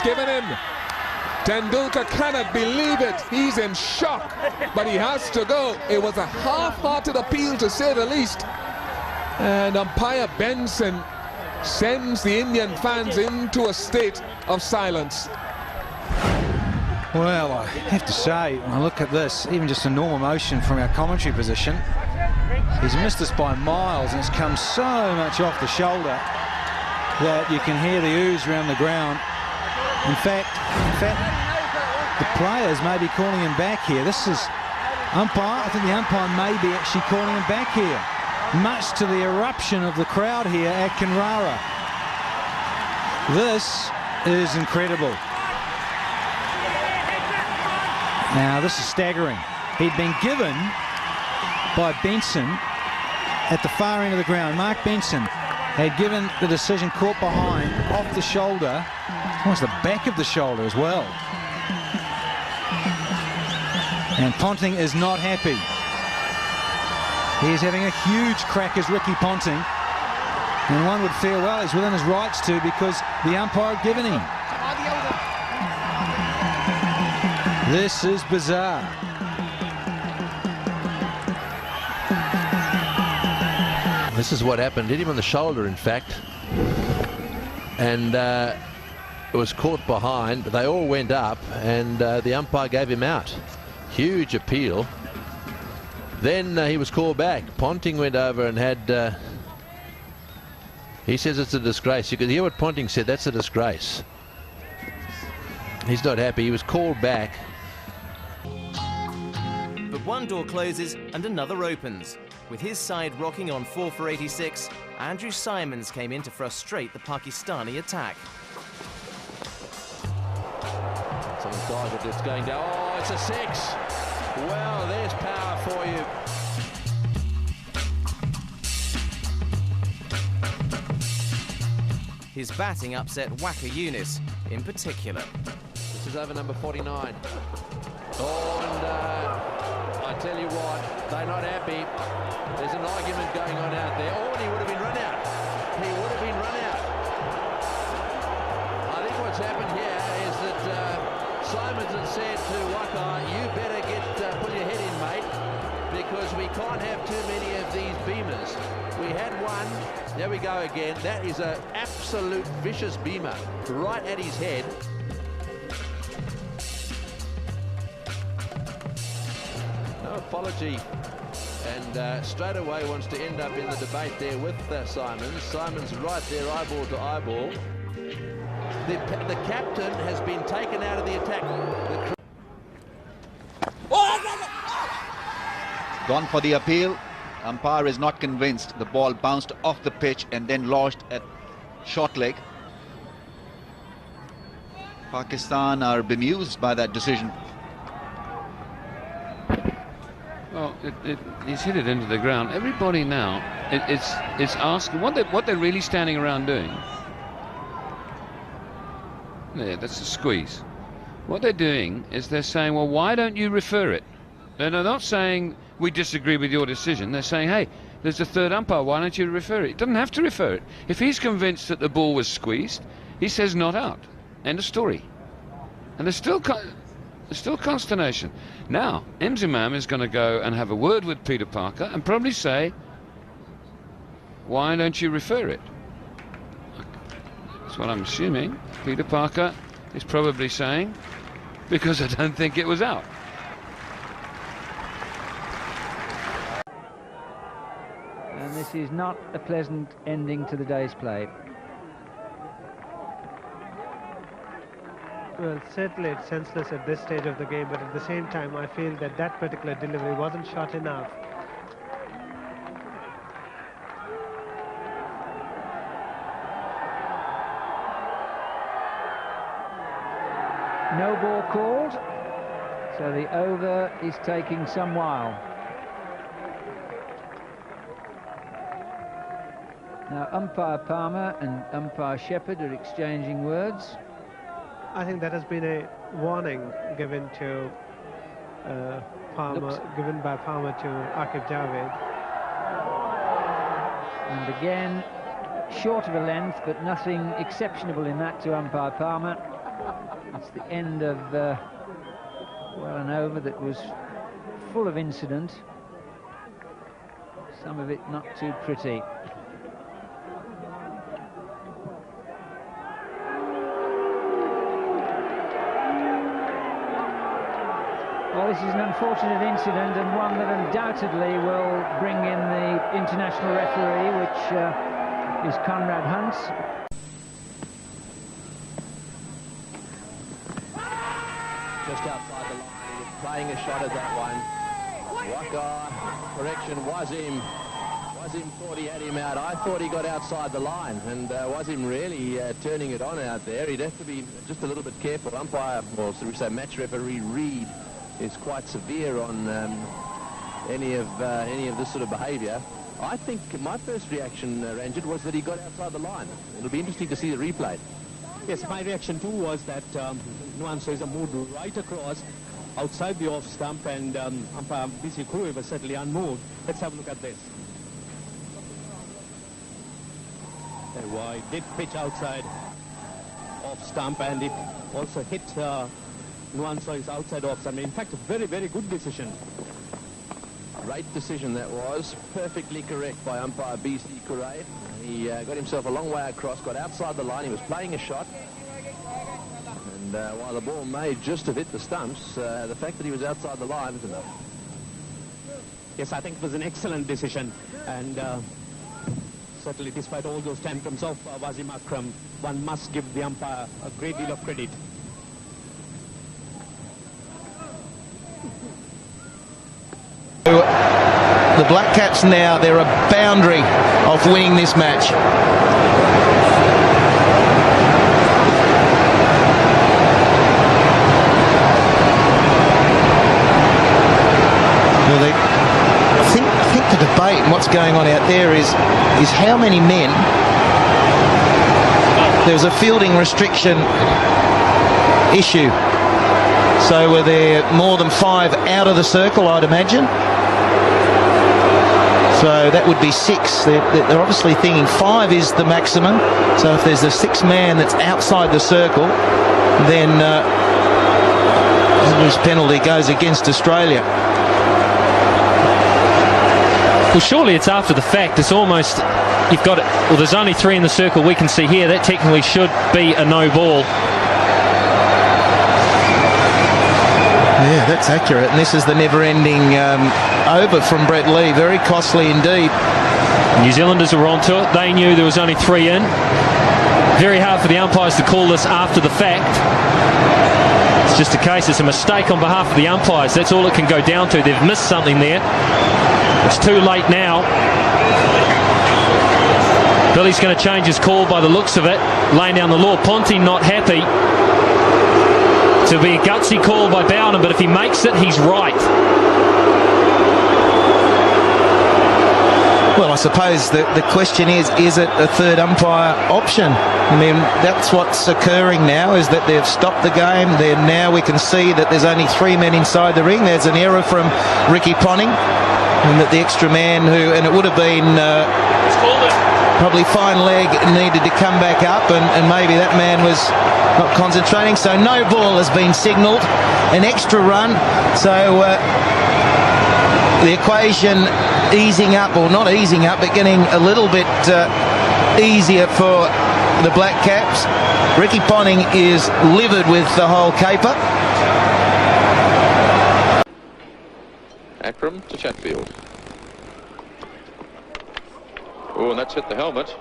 given in. Tendulkar cannot believe it. He's in shock, but he has to go. It was a half-hearted appeal, to say the least. And umpire Benson sends the Indian fans into a state of silence. Well, I have to say, when I look at this, even just a normal motion from our commentary position, he's missed us by miles, and it's come so much off the shoulder that you can hear the ooze around the ground. In fact, the players may be calling him back here. This is umpire. I think the umpire may be actually calling him back here, much to the eruption of the crowd here at Kinrara. This is incredible. Now, this is staggering. He'd been given by Benson at the far end of the ground. Mark Benson had given the decision caught behind, off the shoulder, almost the back of the shoulder as well. And Ponting is not happy. He's having a huge crack as Ricky Ponting. And one would feel, well, he's within his rights to, because the umpire had given him. This is bizarre. This is what happened. Hit him on the shoulder, in fact. And it was caught behind. They all went up, and the umpire gave him out. Huge appeal. Then he was called back. Ponting went over and had... he says it's a disgrace. You could hear what Ponting said. That's a disgrace. He's not happy. He was called back. But one door closes and another opens. With his side rocking on 4 for 86, Andrew Simons came in to frustrate the Pakistani attack. Someone's dived, it's going down. Oh, it's a 6. Well, there's power for you. His batting upset Waka Yunis in particular. This is over number 49. Oh, and I tell you what, they're not happy. There's an argument going on out there. Oh, and he would have been run out. He would have been run out. I think what's happened here is that Simons has said to Waka, you better pull your head in, mate, because we can't have too many of these beamers. We had one. There we go again. That is an absolute vicious beamer right at his head. No apology. And straight away wants to end up in the debate there with Simons. Simons right there, eyeball to eyeball. The captain has been taken out of the attack. Gone for the appeal. Umpire is not convinced. The ball bounced off the pitch and then lodged at short leg. Pakistan are bemused by that decision. Well, he's hit it into the ground. Everybody now, it's asking what they're really standing around doing. Yeah, that's a squeeze. What they're doing is they're saying, well, why don't you refer it? And they're not saying we disagree with your decision. They're saying, hey, there's a third umpire, why don't you refer it? He doesn't have to refer it. If he's convinced that the ball was squeezed, he says not out. End of story. And there's still consternation. Now, Imzimam is going to go and have a word with Peter Parker and probably say, why don't you refer it? That's what I'm assuming. Peter Parker is probably saying, because I don't think it was out. And this is not a pleasant ending to the day's play. Well, certainly it's senseless at this stage of the game, but at the same time I feel that that particular delivery wasn't short enough. No ball called, so the over is taking some while. Now umpire Palmer and umpire Shepherd are exchanging words. I think that has been a warning given to given by Palmer to Aqib Javed. And again, short of a length, but nothing exceptionable in that to umpire Palmer. It's the end of well, an over that was full of incident, some of it not too pretty. Well, this is an unfortunate incident, and one that undoubtedly will bring in the international referee, which is Conrad Hunt. Just outside the line, he was playing a shot at that one. Waka, correction, Wasim thought he had him out. I thought he got outside the line, and Wasim really turning it on out there. He'd have to be just a little bit careful. Umpire, or should we say match referee Reed, is quite severe on any of this sort of behaviour. I think my first reaction, Ranjit, was that he got outside the line. It'll be interesting to see the replay. Yes, my reaction too was that Nuan Soisa moved right across outside the off stump, and umpire BC Kurui was certainly unmoved. Let's have a look at this. He did pitch outside off stump, and it also hit Nuan Soi's outside off stump. In fact, a very, very good decision. Great decision that was. Perfectly correct by umpire BC Kurui. He got himself a long way across, got outside the line. He was playing a shot. And while the ball may just have hit the stumps, the fact that he was outside the line is enough. Yes, I think it was an excellent decision. And certainly, despite all those tantrums of Wasim Akram, one must give the umpire a great deal of credit. The Black Caps now, they're a boundary of winning this match. Well, I think the debate and what's going on out there is how many men. There's a fielding restriction issue. So were there more than 5 out of the circle, I'd imagine? So that would be 6. They're obviously thinking 5 is the maximum. So if there's a 6th man that's outside the circle, then this penalty goes against Australia. Well, surely it's after the fact. It's almost, you've got it. Well, there's only 3 in the circle we can see here. That technically should be a no ball. Yeah, that's accurate. And this is the never-ending over from Brett Lee. Very costly indeed. New Zealanders were onto it. They knew there was only 3 in. Very hard for the umpires to call this after the fact. It's just a case, it's a mistake on behalf of the umpires. That's all it can go down to. They've missed something there. It's too late now. Billy's going to change his call by the looks of it. Laying down the law. Ponti not happy. It'll be a gutsy call by Bowden, but if he makes it, he's right. Well, I suppose the question is it a third umpire option? I mean, that's what's occurring now, is that they've stopped the game. Now we can see that there's only 3 men inside the ring. There's an error from Ricky Ponting, and that the extra man and it would have been probably fine leg, needed to come back up, and maybe that man was not concentrating. So no ball has been signalled, an extra run. So the equation easing up, or not easing up, but getting a little bit easier for the Black Caps. Ricky Ponting is livid with the whole caper. Akram to Chatfield. Oh, and that's hit the helmet.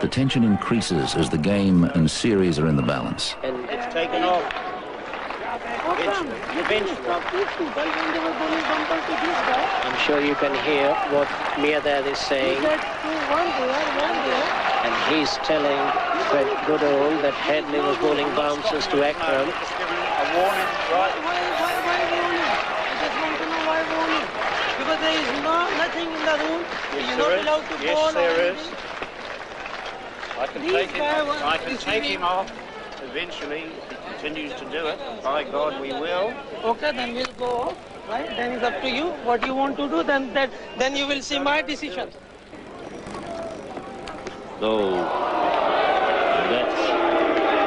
The tension increases as the game and series are in the balance. And it's taken off. I'm sure you can hear what Mirdad is saying. And he's telling Fred Goodall that Headley was bowling bounces to Akram. Because there is nothing in the rule. You're not allowed to bowl. Yes, there is. I can take him off eventually if he continues to do it. By God, we will. Okay, then we'll go off. Right? Then it's up to you. What you want to do, then you will see my decision. Though that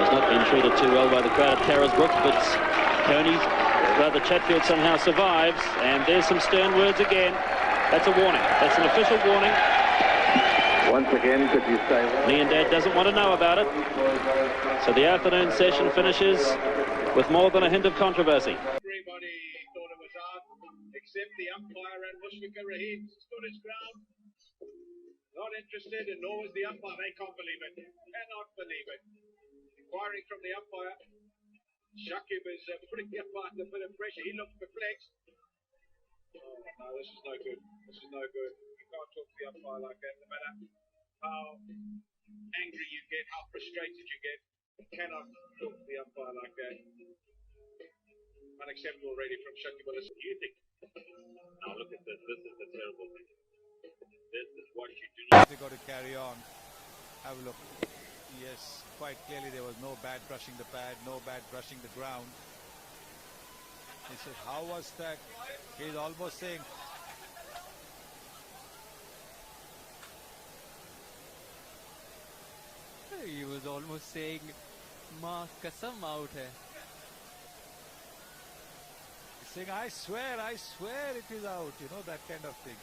has not been treated too well by the crowd at Carisbrook, but Chatfield somehow survives, and there's some stern words again. That's a warning. That's an official warning. Once again, could you say... Leondad doesn't want to know about it. So the afternoon session finishes with more than a hint of controversy. Everybody thought it was out, except the umpire, and Mushfiqur Rahim stood his ground. Not interested, and nor was the umpire. They can't believe it. Cannot believe it. Inquiring from the umpire. Shakib is putting the umpire under a bit of pressure. He looks perplexed. Oh, no, this is no good. This is no good. You can't talk to the umpire like that. No matter how angry you get, how frustrated you get, you cannot talk to the umpire like that. Unacceptable really from Shakib. What do you think? Now look at this. This is the terrible thing. This is what you do. They got to carry on. Have a look. Yes, quite clearly there was no bad brushing the pad, no bad brushing the ground. He said, how was that? He's almost saying, he was almost saying, "Ma kasam out hai." He's saying, I swear it is out, you know, that kind of thing.